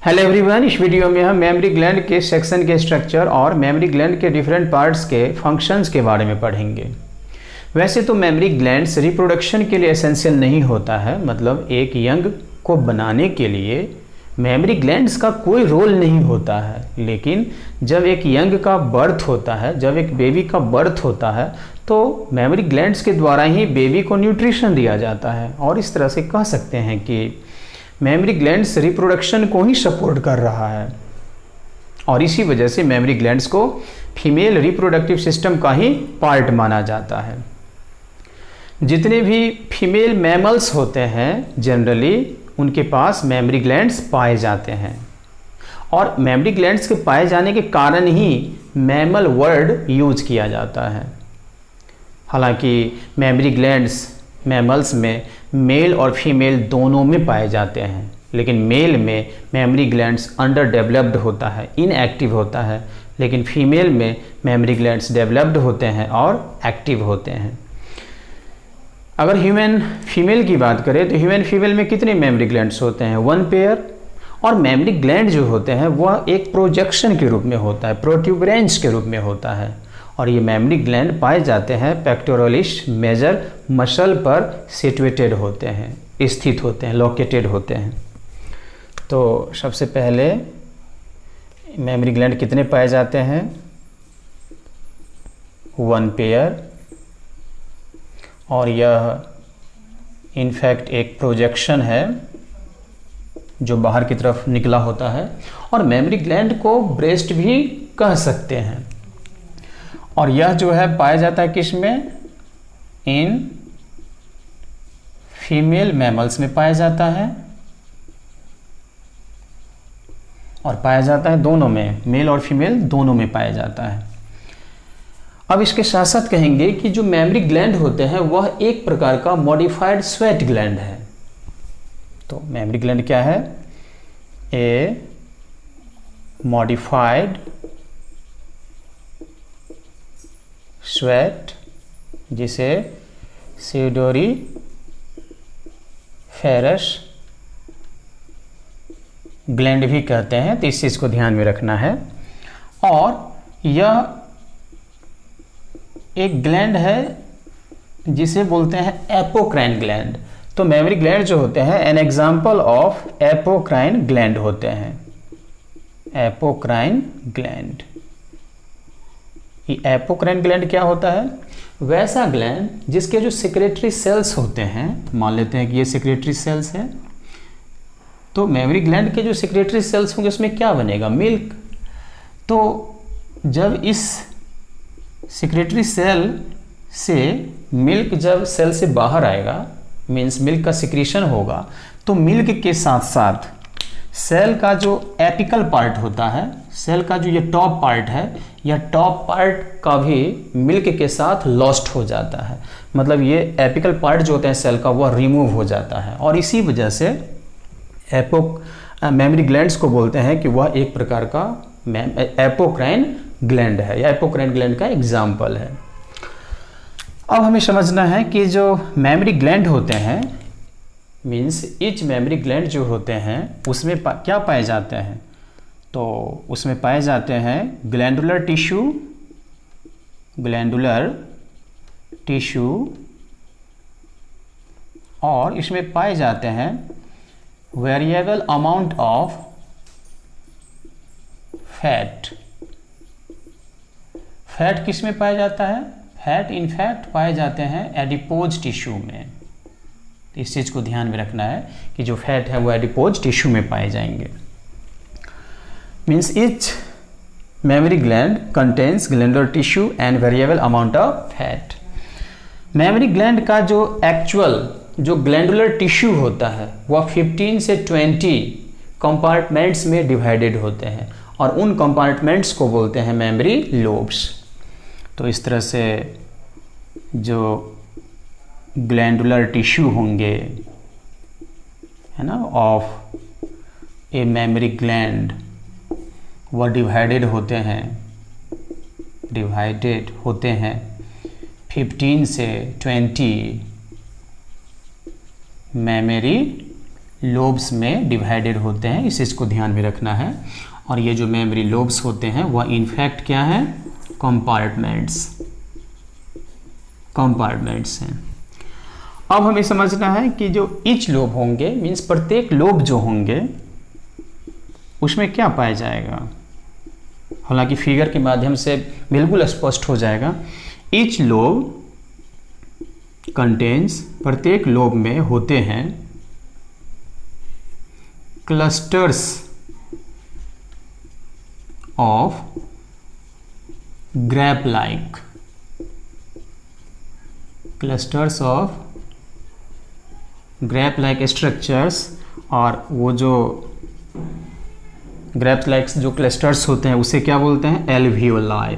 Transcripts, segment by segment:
Hello everyone, इस video में हम मेमोरी ग्लैंड के सेक्शन के स्ट्रक्चर और मेमोरी ग्लैंड के डिफरेंट पार्ट्स के फंक्शंस के बारे में पढ़ेंगे। वैसे तो मेमोरी ग्लैंड्स रिप्रोडक्शन के लिए एसेंशियल नहीं होता है, मतलब एक यंग को बनाने के लिए मेमोरी ग्लैंड्स का कोई रोल नहीं होता है। लेकिन जब एक यंग का बर्थ होता है, जब एक बेबी का बर्थ होता है, तो मेमोरी ग्लैंड्स के द्वारा ही बेबी को न्यूट्रिशन दिया जाता है। और इस तरह से कह सकते हैं कि मेमोरी ग्लैंड्स रिप्रोडक्शन को ही सपोर्ट कर रहा है और इसी वजह से मेमोरी ग्लैंड्स को फीमेल रिप्रोडक्टिव सिस्टम का ही पार्ट माना जाता है। जितने भी फीमेल मैमल्स होते हैं जनरली उनके पास मेमोरी ग्लैंड्स पाए जाते हैं और मेमोरी ग्लैंड्स के पाए जाने के कारण ही मैमल वर्ड यूज किया जाता है। हालांकि मेमोरी ग्लैंड्स मैमल्स में मेल और फीमेल दोनों में पाए जाते हैं, लेकिन मेल में मेमोरी ग्लैंड्स अंडर डेवलप्ड होता है, इनएक्टिव होता है, लेकिन फीमेल में मेमोरी ग्लैंड्स डेवलप्ड होते हैं और एक्टिव होते हैं। अगर ह्यूमन फीमेल की बात करें तो ह्यूमन फीमेल में कितने मेमोरी ग्लैंड्स होते हैं? 1 पेयर। और मेमोरी ग्लैंड जो होते हैं वह एक प्रोजेक्शन के रूप में होता है, प्रोट्यूबरेंस के रूप में होता है और ये मेमोरी ग्लैंड पाए जाते हैं पेक्टोरलिस मेजर मसल पर सिचुएटेड होते हैं, स्थित होते हैं, लोकेटेड होते हैं। तो सबसे पहले मेमोरी ग्लैंड कितने पाए जाते हैं? 1 पेयर। और यह इनफैक्ट एक प्रोजेक्शन है जो बाहर की तरफ निकला होता है और मेमोरी ग्लैंड को ब्रेस्ट भी कह सकते हैं। और यह जो है पाया जाता है किस में? इन फीमेल मैमल्स में पाया जाता है और पाया जाता है दोनों में, मेल और फीमेल दोनों में पाया जाता है। अब इसके साथ साथ कहेंगे कि जो मेमोरी ग्लैंड होते हैं वह एक प्रकार का मॉडिफाइड स्वेट ग्लैंड है। तो मेमोरी ग्लैंड क्या है? ए मॉडिफाइड स्वेट, जिसे स्यूडोरीफेरस ग्लैंड भी कहते हैं, तो इस चीज़ को ध्यान में रखना है। और यह एक ग्लैंड है जिसे बोलते हैं एपोक्राइन ग्लैंड। तो मेमोरी ग्लैंड जो होते हैं an example of apocrine gland होते हैं। एपोक्राइन ग्लैंड, ये एपोक्राइन ग्लैंड क्या होता है? वैसा ग्लैंड जिसके जो सेक्रेटरी सेल्स होते हैं, मान लेते हैं कि ये सेक्रेटरी सेल्स है, तो मेमोरी ग्लैंड के जो सेक्रेटरी सेल्स होंगे उसमें क्या बनेगा? मिल्क। तो जब इस सेक्रेटरी सेल से मिल्क जब सेल से बाहर आएगा, मीन्स मिल्क का सिक्रीशन होगा, तो मिल्क के साथ साथ सेल का जो एपिकल पार्ट होता है, सेल का जो ये टॉप पार्ट है, यह टॉप पार्ट का भी मिल्क के साथ लॉस्ट हो जाता है। मतलब ये एपिकल पार्ट जो होते हैं सेल का वह रिमूव हो जाता है और इसी वजह से मेमोरी ग्लैंड्स को बोलते हैं कि वह एक प्रकार का एपोक्राइन ग्लैंड है या एपोक्राइन ग्लैंड का एग्जाम्पल है। अब हमें समझना है कि जो मेमोरी ग्लैंड होते हैं, मीन्स ईच मेमोरी ग्लैंड जो होते हैं उसमें क्या पाए जाते हैं? तो उसमें पाए जाते हैं ग्लैंडुलर टिश्यू और इसमें पाए जाते हैं variable amount of fat. Fat किस में पाया जाता है? फैट इनफैक्ट पाए जाते हैं एडिपोज टिश्यू में। तो इस चीज़ को ध्यान में रखना है कि जो फैट है वो एडिपोज टिश्यू में पाए जाएंगे। Means each memory gland contains glandular tissue and variable amount of fat. Memory gland का जो एक्चुअल जो ग्लैंडुलर टिश्यू होता है वह 15 से 20 कंपार्टमेंट्स में डिवाइडेड होते हैं और उन कंपार्टमेंट्स को बोलते हैं मेमोरी लोब्स। तो इस तरह से जो ग्लैंडुलर टिश्यू होंगे, है ना, ऑफ ए मेमोरी ग्लैंड, वह डिवाइडेड होते हैं 15 से 20 मेमोरी लोब्स में डिवाइडेड होते हैं, इस चीज़ को ध्यान में रखना है। और ये जो मेमोरी लोब्स होते हैं वह इनफैक्ट क्या है, कंपार्टमेंट्स हैं। अब हमें समझना है कि जो ईच लोब होंगे मीन्स प्रत्येक लोब जो होंगे उसमें क्या पाया जाएगा, हालांकि फिगर के माध्यम से बिल्कुल स्पष्ट हो जाएगा। ईच लोब कंटेन्स, प्रत्येक लोब में होते हैं clusters of grab like structures. और वो जो ग्रैप लाइक जो क्लस्टर्स होते हैं उसे क्या बोलते हैं, एल्वियोलाई।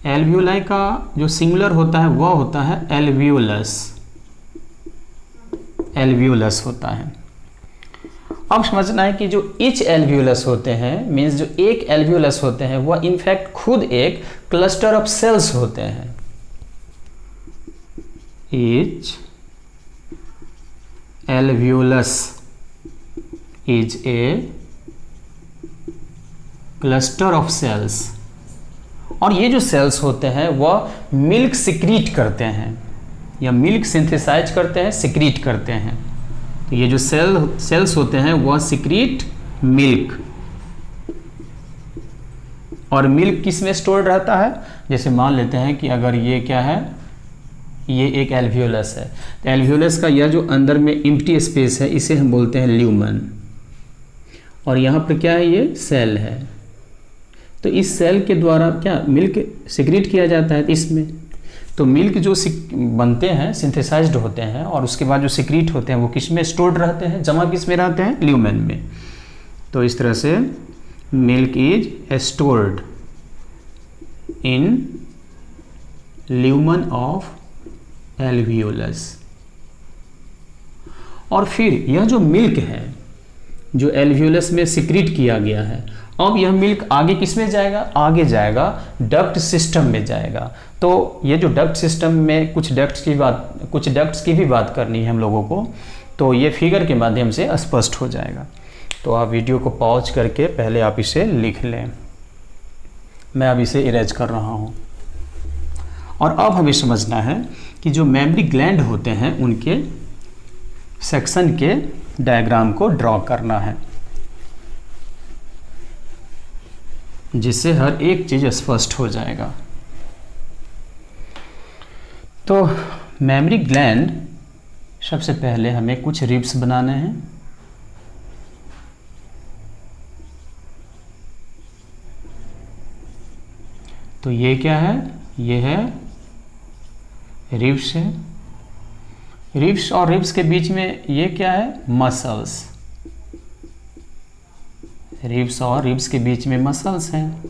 एल्वियोलाई का जो सिंगुलर होता है वह होता है एल्वियोलस होता है। अब समझना है कि जो ईच एल्वियोलस होते हैं मीन्स जो एक एल्वियोलस होते हैं वह इनफैक्ट खुद एक क्लस्टर ऑफ सेल्स होते हैं। Each alveolus is a cluster of cells. और ये जो सेल्स होते हैं वह मिल्क सिक्रीट करते हैं या मिल्क सिंथेसाइज करते हैं, सिक्रीट करते हैं। तो ये जो सेल्स होते हैं वह सिक्रीट मिल्क। और मिल्क किस में स्टोर रहता है, जैसे मान लेते हैं कि अगर ये क्या है, ये एक एल्वियोलस है, तो एल्वियोलस का यह जो अंदर में एम्प्टी स्पेस है इसे हम बोलते हैं ल्यूमन। और यहाँ पर क्या है, ये सेल है। तो इस सेल के द्वारा क्या मिल्क सिक्रीट किया जाता है इसमें। तो मिल्क जो बनते हैं सिंथेसाइज्ड होते हैं और उसके बाद जो सिक्रीट होते हैं वो किस में स्टोर्ड रहते हैं, जमा किस में रहते हैं, ल्यूमेन में। तो इस तरह से milk is stored in lumen of alveolus. और फिर यह जो मिल्क है जो एल्वियोलस में सिक्रीट किया गया है, अब यह मिल्क आगे किस में जाएगा, आगे जाएगा डक्ट सिस्टम में जाएगा। तो ये जो डक्ट सिस्टम में कुछ डक्ट्स की भी बात करनी है हम लोगों को, तो ये फिगर के माध्यम से स्पष्ट हो जाएगा। तो आप वीडियो को पॉज करके पहले आप इसे लिख लें। मैं अब इसे इरेज कर रहा हूँ। और अब हमें समझना है कि जो मेमोरी ग्लैंड होते हैं उनके सेक्शन के डायग्राम को ड्रॉ करना है, जिससे हर एक चीज़ स्पष्ट हो जाएगा। तो मेमोरी ग्लैंड, सबसे पहले हमें कुछ रिब्स बनाने हैं। तो ये क्या है, ये है रिब्स है। रिब्स और रिब्स के बीच में ये क्या है, मसल्स। रिब्स और रिब्स के बीच में मसल्स हैं।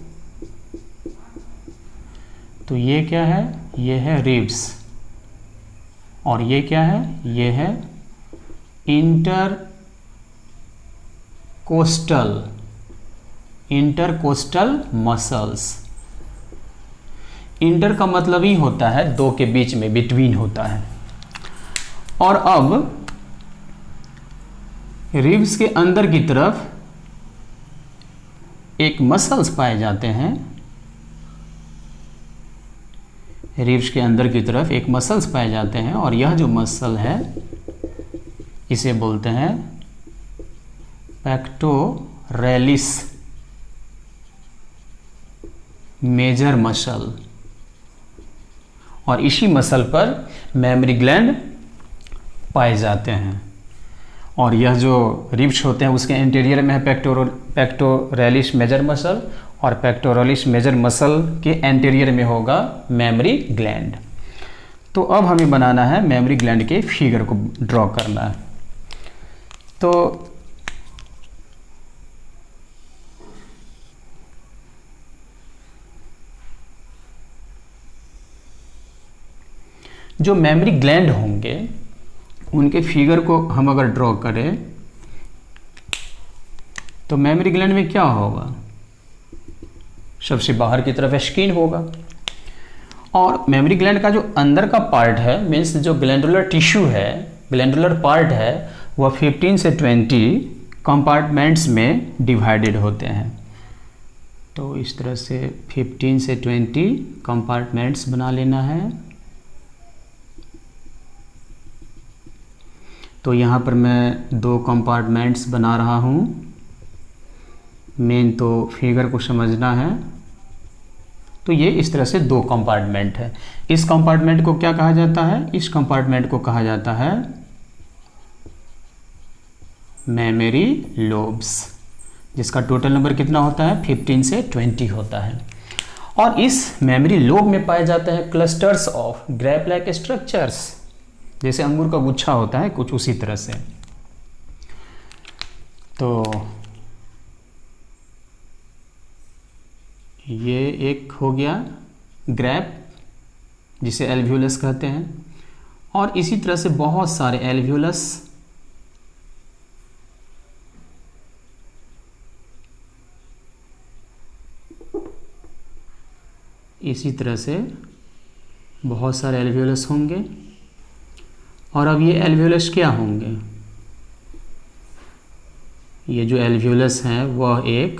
तो ये क्या है, ये है रिब्स। और ये क्या है, ये है इंटरकोस्टल मसल्स। इंटर का मतलब ही होता है दो के बीच में, बिटवीन होता है। और अब रिब्स के अंदर की तरफ एक मसल्स पाए जाते हैं। रिब्स के अंदर की तरफ एक मसल्स पाए जाते हैं और यह जो मसल है इसे बोलते हैं पेक्टोरेलिस मेजर मसल। और इसी मसल पर मेमोरी ग्लैंड पाए जाते हैं। और यह जो रिब्स होते हैं उसके इंटीरियर में है पेक्टोरेलिस मेजर मसल, और पेक्टोरेलिस मेजर मसल के एंटीरियर में होगा मेमोरी ग्लैंड। तो अब हमें बनाना है मेमोरी ग्लैंड के फिगर को ड्रॉ करना है। तो जो मेमोरी ग्लैंड होंगे उनके फिगर को हम अगर ड्रॉ करें तो मेमोरी ग्लैंड में क्या होगा, सबसे बाहर की तरफ स्किन होगा। और मेमोरी ग्लैंड का जो अंदर का पार्ट है मीन्स जो ग्लैंडुलर टिश्यू है, ग्लैंडुलर पार्ट है, वह 15 से 20 कंपार्टमेंट्स में डिवाइडेड होते हैं। तो इस तरह से 15 से 20 कंपार्टमेंट्स बना लेना है। तो यहाँ पर मैं 2 कंपार्टमेंट्स बना रहा हूँ। मेन तो फिगर को समझना है। तो ये इस तरह से 2 कंपार्टमेंट है। इस कंपार्टमेंट को क्या कहा जाता है? इस कंपार्टमेंट को कहा जाता है मेमोरी लोब्स, जिसका टोटल नंबर कितना होता है? 15 से 20 होता है। और इस मेमोरी लोब में पाए जाते हैं clusters of grape like structures, जैसे अंगूर का गुच्छा होता है कुछ उसी तरह से। तो ये एक हो गया ग्रैप, जिसे एल्वियोलस कहते हैं। और इसी तरह से बहुत सारे एल्वियोलस इसी तरह से बहुत सारे एल्वियोलस होंगे। और अब ये एल्वियोलस क्या होंगे? ये जो एल्वियोलस हैं वह एक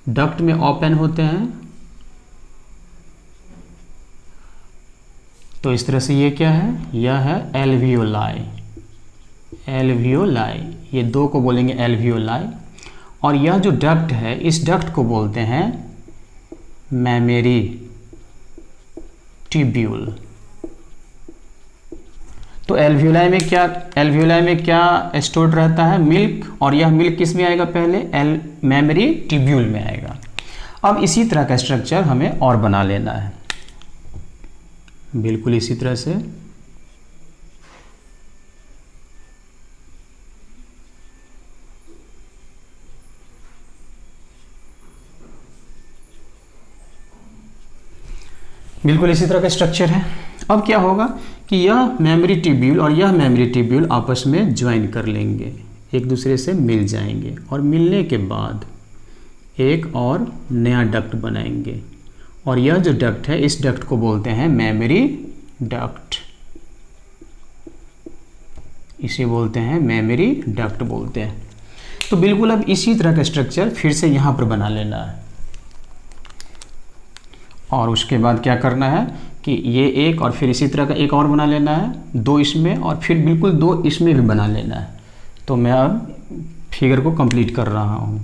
डक्ट में ओपन होते हैं। तो इस तरह से ये क्या है? यह है एल्वियोलाई। एल्वियोलाई, ये 2 को बोलेंगे एल्वियोलाई। और यह जो डक्ट है, इस डक्ट को बोलते हैं मेमोरी ट्यूब्यूल। तो एल्वियोलाई में क्या स्टोर्ड रहता है? मिल्क। और यह मिल्क किस में आएगा? पहले मेमोरी ट्यूब्यूल में आएगा। अब इसी तरह का स्ट्रक्चर हमें और बना लेना है, बिल्कुल इसी तरह से। बिल्कुल इसी तरह का स्ट्रक्चर है। अब क्या होगा कि यह मेमोरी ट्यूब्यूल और यह मेमोरी ट्यूब्यूल आपस में ज्वाइन कर लेंगे, एक दूसरे से मिल जाएंगे। और मिलने के बाद एक और नया डक्ट बनाएंगे। और यह जो डक्ट है, इस डक्ट को बोलते हैं मेमोरी डक्ट। इसे बोलते हैं मेमोरी डक्ट बोलते हैं। तो बिल्कुल अब इसी तरह का स्ट्रक्चर फिर से यहाँ पर बना लेना है। और उसके बाद क्या करना है कि ये एक और फिर इसी तरह का एक और बना लेना है, 2 इसमें और फिर बिल्कुल 2 इसमें भी बना लेना है। तो मैं अब फिगर को कंप्लीट कर रहा हूँ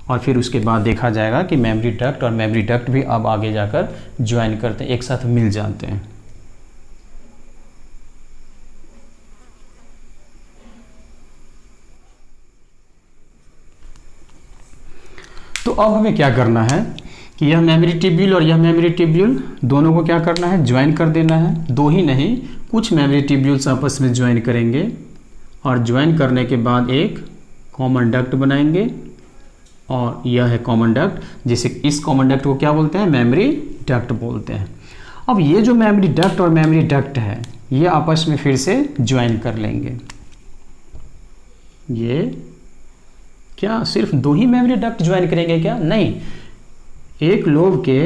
और फिर उसके बाद देखा जाएगा कि मेमोरी डक्ट और मेमोरी डक्ट भी अब आगे जाकर ज्वाइन करते हैं, एक साथ मिल जाते हैं। तो अब हमें क्या करना है कि यह मेमोरी ट्यूब्यूल और यह मेमोरी ट्यूब्यूल दोनों को क्या करना है? ज्वाइन कर देना है। 2 ही नहीं, कुछ मेमोरी ट्यूब्यूल्स आपस में ज्वाइन करेंगे और ज्वाइन करने के बाद एक कॉमन डक्ट बनाएंगे। और यह है कॉमन डक्ट, जिसे इस कॉमन डक्ट को क्या बोलते हैं? मेमोरी डक्ट बोलते हैं। अब ये जो मेमोरी डक्ट और मेमोरी डक्ट है, ये आपस में फिर से ज्वाइन कर लेंगे। ये क्या सिर्फ 2 ही मेमोरी डक्ट ज्वाइन करेंगे क्या? नहीं, एक लोब के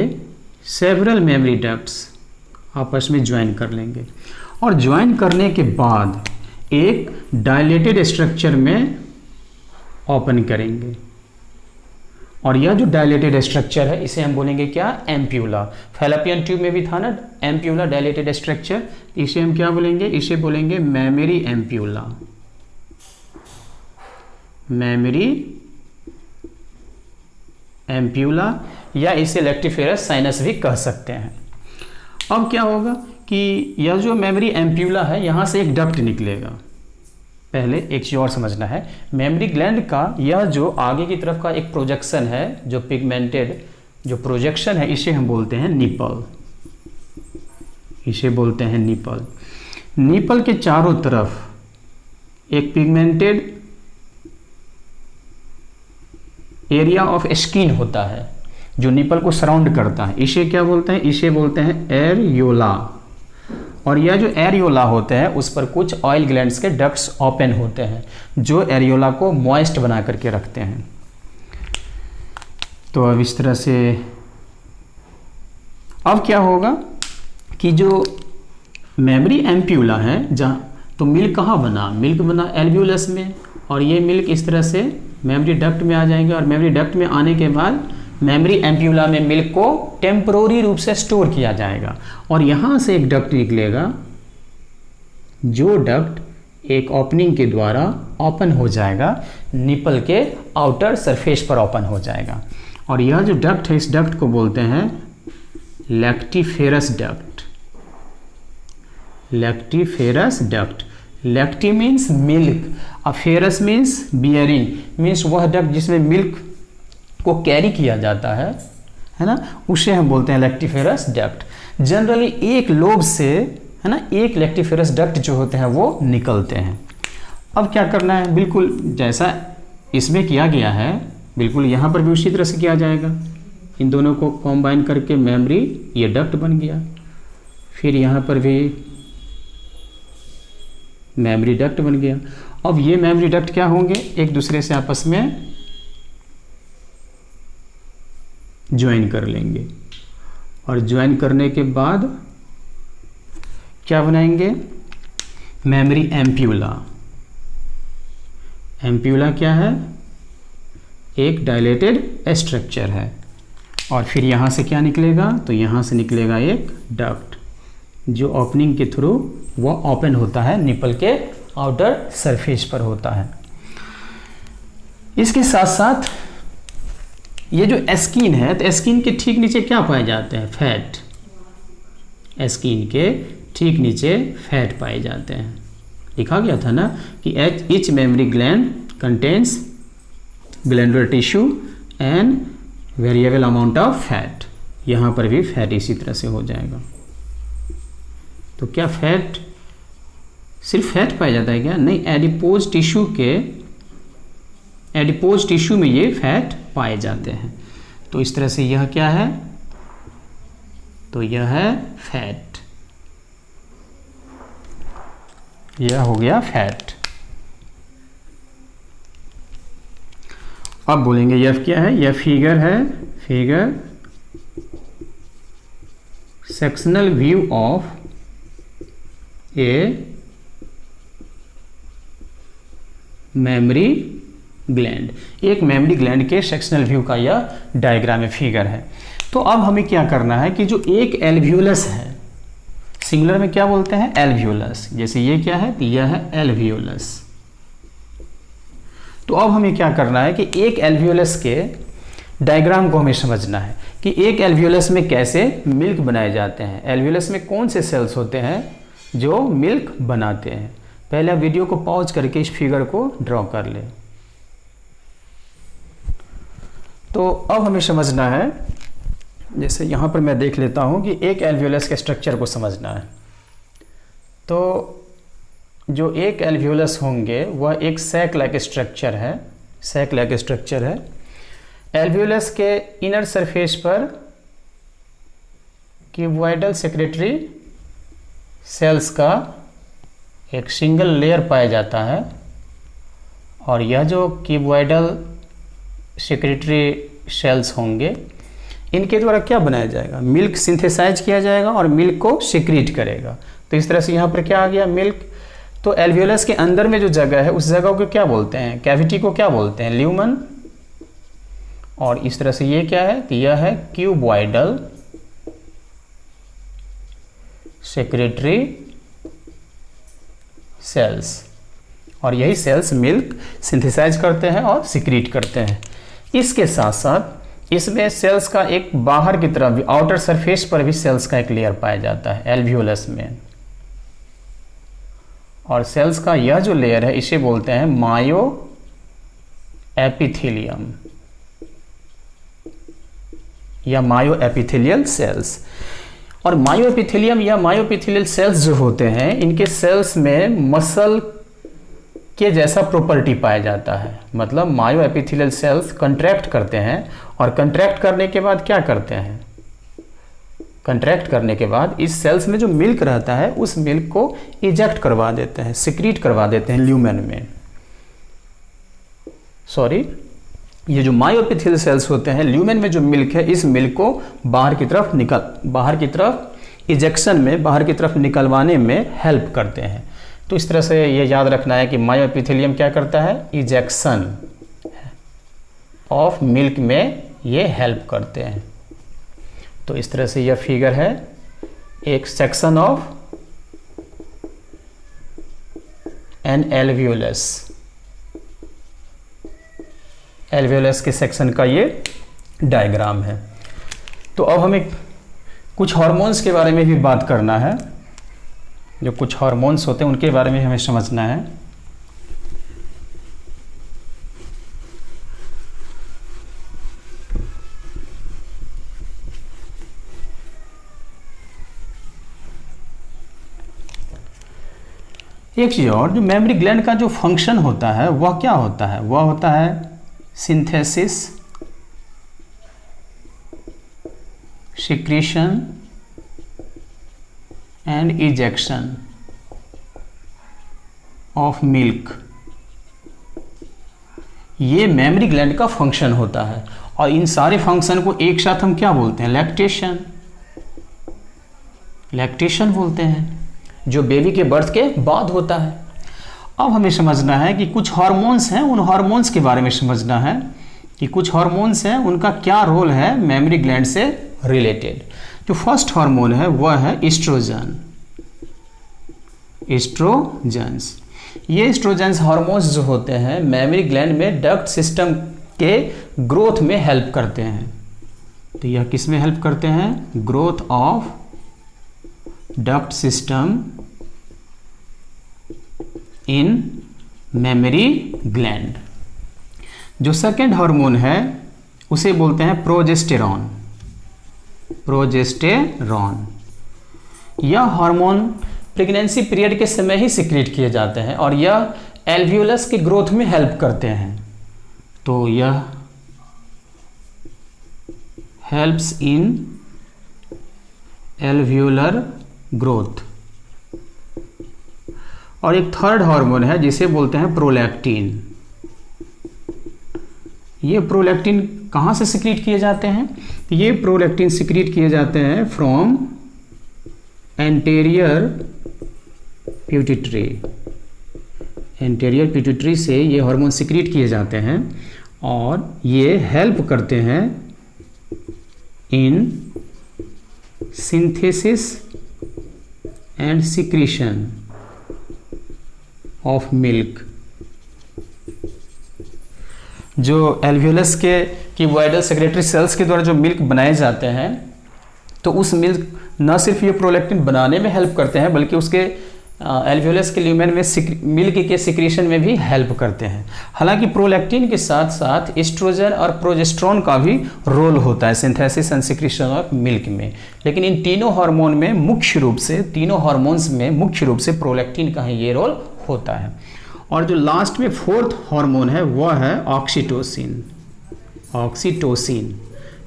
सेवरल मेमोरी डक्ट्स आपस में ज्वाइन कर लेंगे। और ज्वाइन करने के बाद एक डायलेटेड स्ट्रक्चर में ओपन करेंगे। और यह जो डायलेटेड स्ट्रक्चर है, इसे हम बोलेंगे क्या? एम्प्यूला। फैलोपियन ट्यूब में भी था ना एम्प्यूला, डायलेटेड स्ट्रक्चर। इसे हम क्या बोलेंगे? इसे बोलेंगे मेमोरी एम्प्यूला। मेमोरी एम्प्यूला, या इसे लेक्टिफेरस साइनस भी कह सकते हैं। अब क्या होगा कि यह जो मेमोरी एम्प्यूला है, यहाँ से एक डक्ट निकलेगा। पहले एक चीज़ और समझना है, मेमोरी ग्लैंड का यह जो आगे की तरफ का एक प्रोजेक्शन है, जो पिगमेंटेड जो प्रोजेक्शन है, इसे हम बोलते हैं निपल। इसे बोलते हैं निपल। निपल के चारों तरफ एक पिगमेंटेड एरिया ऑफ स्किन होता है जो निपल को सराउंड करता है। इसे क्या बोलते हैं? इसे बोलते हैं एरियोला। और यह जो एरियोला होते हैं, उस पर कुछ ऑयल ग्लैंड्स के डक्ट्स ओपन होते हैं जो एरियोला को मॉइस्ट बना करके रखते हैं। तो अब इस तरह से अब क्या होगा कि जो मेमोरी एम्प्यूला है, तो मिल्क कहाँ बना, मिल्क बना एल्वियोलस में, और ये मिल्क इस तरह से मेमोरी डक्ट में आ जाएंगे, और मेमोरी डक्ट में आने के बाद मेमोरी एम्प्यूला में मिल्क को टेम्परोरी रूप से स्टोर किया जाएगा, और यहाँ से एक डक्ट निकलेगा, जो डक्ट एक ओपनिंग के द्वारा ओपन हो जाएगा, निपल के आउटर सरफेस पर ओपन हो जाएगा। और यह जो डक्ट है, इस डक्ट को बोलते हैं lactiferous duct. Lactiferous duct, lacti means milk, और फेरस मीन्स बियरिंग, मीन्स वह डक्ट जिसमें मिल्क को कैरी किया जाता है ना, उसे हम बोलते हैं लैक्टिफेरस डक्ट। जनरली एक लोब से, है ना, एक लैक्टिफेरस डक्ट जो होते हैं वो निकलते हैं। अब क्या करना है, बिल्कुल जैसा इसमें किया गया है, बिल्कुल यहाँ पर भी उसी तरह से किया जाएगा। इन दोनों को कॉम्बाइन करके मेमोरी ये डक्ट बन गया, फिर यहाँ पर भी मेमोरी डक्ट बन गया। अब ये मेमोरी डक्ट क्या होंगे, एक दूसरे से आपस में ज्वाइन कर लेंगे, और ज्वाइन करने के बाद क्या बनाएंगे, मेमोरी एम्प्यूला। एम्प्यूला क्या है, एक डायलेटेड स्ट्रक्चर है, और फिर यहाँ से क्या निकलेगा, तो यहाँ से निकलेगा एक डक्ट, जो ओपनिंग के थ्रू वो ओपन होता है, निपल के आउटर सरफेस पर होता है। इसके साथ साथ ये जो स्किन है, तो स्किन के ठीक नीचे क्या पाए जाते हैं, फैट। स्किन के ठीक नीचे फैट पाए जाते हैं। लिखा गया था ना कि each memory gland contains glandular tissue and variable amount of fat. यहाँ पर भी फैट इसी तरह से हो जाएगा। तो क्या फैट, सिर्फ फैट पाया जाता है क्या, नहीं, एडिपोज टिश्यू में ये फैट पाए जाते हैं। तो इस तरह से यह क्या है, तो यह है फैट, यह हो गया फैट। अब बोलेंगे यह क्या है, यह फिगर है, figure sectional view of a memory gland. एक मेमोरी ग्लैंड के सेक्शनल व्यू का यह डायग्राम है, फिगर है। तो अब हमें क्या करना है कि जो एक एल्वियोलस है, सिंगुलर में क्या बोलते हैं, एल्वियोलस, जैसे ये क्या है, तो यह है एल्वियोलस। तो अब हमें क्या करना है कि एक एल्वियोलस के डायग्राम को हमें समझना है कि एक एल्वियोलस में कैसे मिल्क बनाए जाते हैं, एल्वियोलस में कौन से सेल्स होते हैं जो मिल्क बनाते हैं। पहले आप वीडियो को पॉज करके इस फिगर को ड्रॉ कर ले। तो अब हमें समझना है, जैसे यहाँ पर मैं देख लेता हूँ कि एक एल्वियोलस के स्ट्रक्चर को समझना है। तो जो एक एल्वियोलस होंगे वह एक सैक लाइक स्ट्रक्चर है, सैक लाइक स्ट्रक्चर है। एल्वियोलस के इनर सरफेस पर क्यूबॉइडल सेक्रेटरी सेल्स का एक सिंगल लेयर पाया जाता है, और यह जो क्यूबॉइडल सेक्रेटरी सेल्स होंगे, इनके द्वारा क्या बनाया जाएगा, मिल्क सिंथेसाइज किया जाएगा और मिल्क को सिक्रीट करेगा। तो इस तरह से यहाँ पर क्या आ गया, मिल्क। तो एल्वियोलस के अंदर में जो जगह है उस जगह को क्या बोलते हैं, कैविटी को क्या बोलते हैं, ल्यूमन। और इस तरह से ये क्या है, तो यह है क्यूबॉइडल सेक्रेटरी सेल्स, और यही सेल्स मिल्क सिंथेसाइज करते हैं और सिक्रीट करते हैं। इसके साथ साथ इसमें सेल्स का एक बाहर की तरफ भी, आउटर सरफेस पर भी सेल्स का एक लेयर पाया जाता है एल्वियोलस में, और सेल्स का यह जो लेयर है इसे बोलते हैं मायो एपिथेलियम या मायो एपिथेलियल सेल्स। और मायो एपिथेलियम या मायो एपिथेलियल सेल्स जो होते हैं, इनके सेल्स में मसल के जैसा प्रॉपर्टी पाया जाता है। मतलब मायो एपिथेलियल सेल्स कंट्रैक्ट करते हैं, और कंट्रैक्ट करने के बाद क्या करते हैं, कंट्रैक्ट करने के बाद इस सेल्स में जो मिल्क रहता है उस मिल्क को इजेक्ट करवा देते हैं, सिक्रीट करवा देते हैं ल्यूमेन में। सॉरी, ये जो मायो एपिथेलियल सेल्स होते हैं, ल्यूमेन में जो मिल्क है, इस मिल्क को बाहर की तरफ इजेक्शन में, बाहर की तरफ निकलवाने में हेल्प करते हैं। तो इस तरह से ये याद रखना है कि मायोएपिथेलियम क्या करता है, इजेक्शन ऑफ मिल्क में ये हेल्प करते हैं। तो इस तरह से यह फिगर है एक section of an alveolus, alveolus के सेक्शन का ये डायग्राम है। तो अब हमें कुछ हार्मोन्स के बारे में भी बात करना है। जो कुछ हार्मोन्स होते हैं उनके बारे में हमें समझना है। एक चीज और, जो मेमोरी ग्लैंड का जो फंक्शन होता है वह क्या होता है, वह होता है synthesis, secretion and ejection of milk. ये मेमोरी ग्लैंड का फंक्शन होता है और इन सारे फंक्शन को एक साथ हम क्या बोलते हैं, लैक्टेशन, लैक्टेशन बोलते हैं, जो बेबी के बर्थ के बाद होता है। अब हमें समझना है कि कुछ हार्मोन्स हैं, उन हार्मोन्स के बारे में समझना है कि कुछ हार्मोन्स हैं उनका क्या रोल है मेमोरी ग्लैंड से रिलेटेड। जो फर्स्ट हार्मोन है वह है एस्ट्रोजन, एस्ट्रोजेंस। ये एस्ट्रोजेंस हार्मोन्स जो होते हैं मेमोरी ग्लैंड में डक्ट सिस्टम के ग्रोथ में हेल्प करते हैं। तो यह किस में हेल्प करते हैं, growth of duct system in memory gland. जो सेकेंड हार्मोन है उसे बोलते हैं प्रोजेस्टेरॉन, प्रोजेस्टेरॉन। यह हार्मोन प्रेगनेंसी पीरियड के समय ही सिक्रीट किए जाते हैं और यह एल्वियोलस के ग्रोथ में हेल्प करते हैं। तो यह हेल्प्स इन एल्वियोलर ग्रोथ। और एक थर्ड हार्मोन है जिसे बोलते हैं प्रोलैक्टिन। ये प्रोलैक्टिन कहाँ से सिक्रीट किए जाते हैं, ये प्रोलैक्टिन सिक्रीट किए जाते हैं from anterior pituitary. Anterior pituitary से ये हार्मोन सिक्रीट किए जाते हैं और ये हेल्प करते हैं in synthesis and secretion of milk. जो एल्वियोलस के क्यूबॉइडल सेक्रेटरी सेल्स के द्वारा जो मिल्क बनाए जाते हैं, तो उस मिल्क न सिर्फ ये प्रोलैक्टिन बनाने में हेल्प करते हैं बल्कि उसके एल्वियोलस के ल्यूमेन में मिल्क के सिक्रीशन में भी हेल्प करते हैं। हालांकि प्रोलैक्टिन के साथ साथ एस्ट्रोजन और प्रोजेस्टेरॉन का भी रोल होता है synthesis and secretion of milk में, लेकिन इन तीनों हार्मोन में मुख्य रूप से, तीनों हार्मोन्स में मुख्य रूप से प्रोलैक्टिन का ही ये रोल होता है। और जो लास्ट में फोर्थ हार्मोन है वह है ऑक्सीटोसिन, ऑक्सीटोसिन।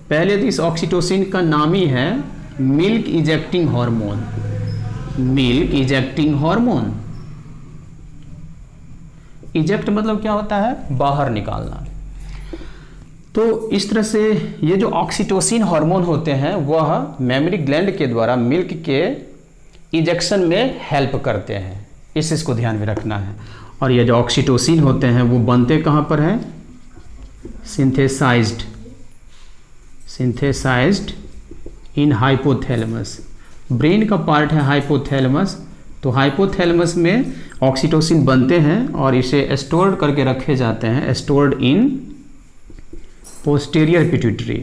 पहले तो इस ऑक्सीटोसिन का नाम ही है milk ejecting hormone, milk ejecting hormone. Eject मतलब क्या होता है, बाहर निकालना। तो इस तरह से ये जो ऑक्सीटोसिन हार्मोन होते हैं वह मेमोरी ग्लैंड के द्वारा मिल्क के इजेक्शन में हेल्प करते हैं, इस चीज़ को ध्यान में रखना है। और ये जो ऑक्सीटोसिन होते हैं वो बनते कहाँ पर हैं, सिंथेसाइज्ड, सिंथेसाइज्ड इन हाइपोथैलेमस। ब्रेन का पार्ट है हाइपोथैलेमस, तो हाइपोथैलेमस में ऑक्सीटोसिन बनते हैं और इसे स्टोर्ड करके रखे जाते हैं, stored in posterior pituitary,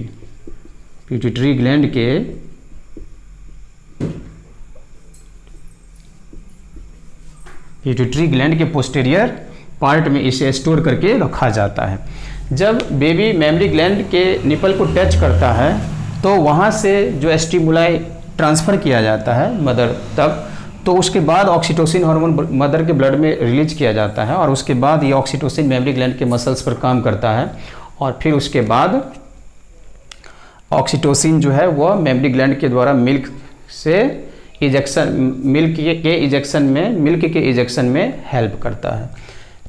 pituitary gland के पिट्यूटरी ग्लैंड के पोस्टीरियर पार्ट में इसे स्टोर करके रखा जाता है। जब बेबी मेमोरी ग्लैंड के निपल को टच करता है तो वहाँ से जो स्टिमुलाई ट्रांसफ़र किया जाता है मदर तक, तो उसके बाद ऑक्सीटोसिन हार्मोन मदर के ब्लड में रिलीज किया जाता है और उसके बाद ये ऑक्सीटोसिन मेमोरी ग्लैंड के मसल्स पर काम करता है और फिर उसके बाद ऑक्सीटोसिन जो है वह मेमोरी ग्लैंड के द्वारा मिल्क से इजेक्शन, मिल्क के इजेक्शन में हेल्प करता है।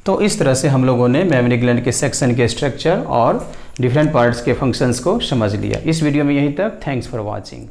तो इस तरह से हम लोगों ने मेमोरी ग्लैंड के सेक्शन के स्ट्रक्चर और डिफरेंट पार्ट्स के फंक्शंस को समझ लिया। इस वीडियो में यहीं तक। Thanks for watching.